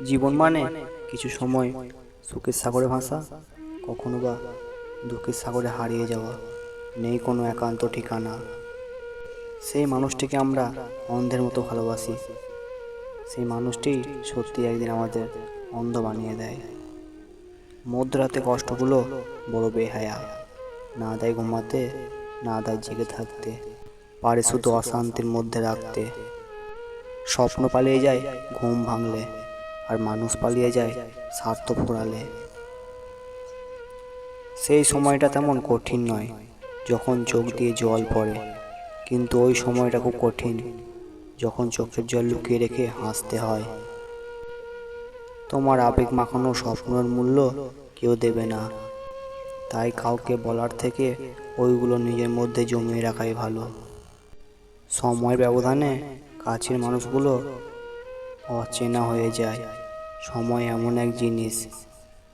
জীবন মানে কিছু সময় সুখের সাগরে ভাসা, কখনো বা দুঃখের সাগরে হারিয়ে যাওয়া। নেই কোনো একান্ত ঠিকানা। সেই মানুষটিকে আমরা অন্ধের মতো ভালোবাসি। সেই মানুষটি সত্যি একদিন আমাদের অন্ধ বানিয়ে দেয়। মধ্যরাতে কষ্টগুলো বড় বেহায়া, না দেয় ঘুমাতে, না দেয় জেগে থাকতে, পারে শুধু অশান্তির মধ্যে রাখতে। স্বপ্ন পালিয়ে যায় ঘুম ভাঙলে, আর মানুষ পালিয়ে যায় স্বার্থ ফুরালে। সেই সময়টা তেমন কঠিন নয় যখন চোখ দিয়ে জল পড়ে, কিন্তু ওই সময়টা খুব কঠিন যখন চোখের জল লুকিয়ে রেখে হাসতে হয়। তোমার আবেগ মাখানো স্বপ্নের মূল্য কেউ দেবে না, তাই কাউকে বলার থেকে ওইগুলো নিজের মধ্যে জমিয়ে রাখাই ভালো। সময়ের ব্যবধানে কাছের মানুষগুলো অচেনা হয়ে যায়। সময় এমন এক জিনিস,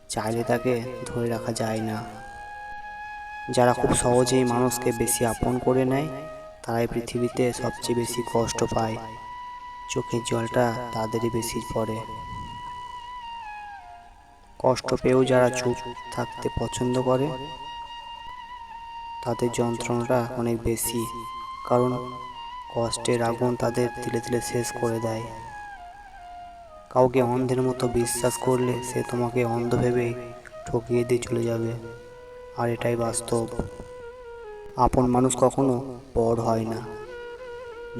চাইলে তাকে ধরে রাখা যায় না। যারা খুব সহজেই মানুষকে বেশি আপন করে নেয়, তারাই পৃথিবীতে সবচেয়ে বেশি কষ্ট পায়। চোখের জলটা তাদেরই বেশি পড়ে। কষ্ট পেয়েও যারা চুপ থাকতে পছন্দ করে, তাদের যন্ত্রণাটা অনেক বেশি, কারণ কষ্টের আগুন তাদের তিলে তিলে শেষ করে দেয়। কাউকে অন্ধের মতো বিশ্বাস করলে সে তোমাকে অন্ধ ভেবেই ঠকিয়ে দিয়ে চলে যাবে, আর এটাই বাস্তব। আপন মানুষ কখনো পর হয় না।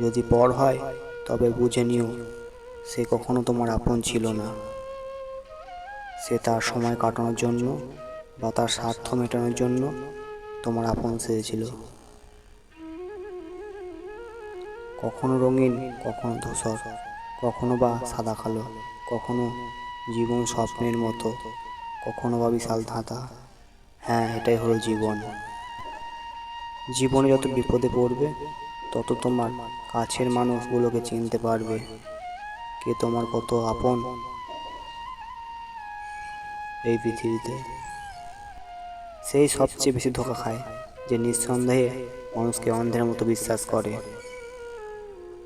যদি পর হয় তবে বুঝে নিও সে কখনো তোমার আপন ছিল না। সে তার সময় কাটানোর জন্য বা তার স্বার্থ মেটানোর জন্য তোমার আপন সেজেছিল। কখনো রঙিন, কখনো ধূসর, কখনো বা সাদা কালো, কখনো জীবন স্বপ্নের মতো, কখনো বা বিশাল ধাঁধা। হ্যাঁ, এটাই হলো জীবন। জীবনে যত বিপদে পড়বে, তত তোমার কাছের মানুষগুলোকে চিনতে পারবে কে তোমার কত আপন এই পৃথিবীতে। সেই সবচেয়ে বেশি ধোঁকা খায় যে নিঃসন্দেহে মানুষকে অন্ধের মতো বিশ্বাস করে।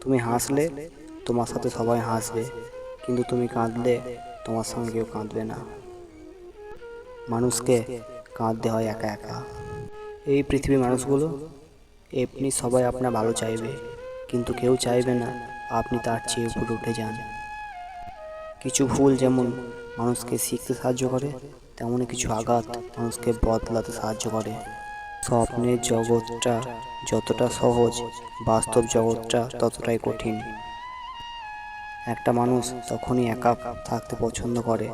তুমি হাসলে তোমার সাথে সবাই হাসবে, কিন্তু তুমি কাঁদলে তোমার সঙ্গে কেউ কাঁদবে না। মানুষকে কাঁদতে হয় একা একা। এই পৃথিবীর মানুষগুলো এমনি সবাই আপনার ভালো চাইবে, কিন্তু কেউ চাইবে না আপনি তার চেয়ে উপরে উঠে যান। কিছু ভুল যেমন মানুষকে শিখতে সাহায্য করে, তেমনই কিছু আঘাত মানুষকে বদলাতে সাহায্য করে। স্বপ্নের জগৎটা যতটা সহজ, বাস্তব জগৎটা ততটাই কঠিন। একটা মানুষ তখনই একা থাকতে পছন্দ করে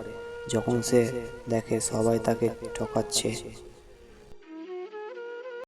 যখন সে দেখে সবাই তাকে ঠকাচ্ছে।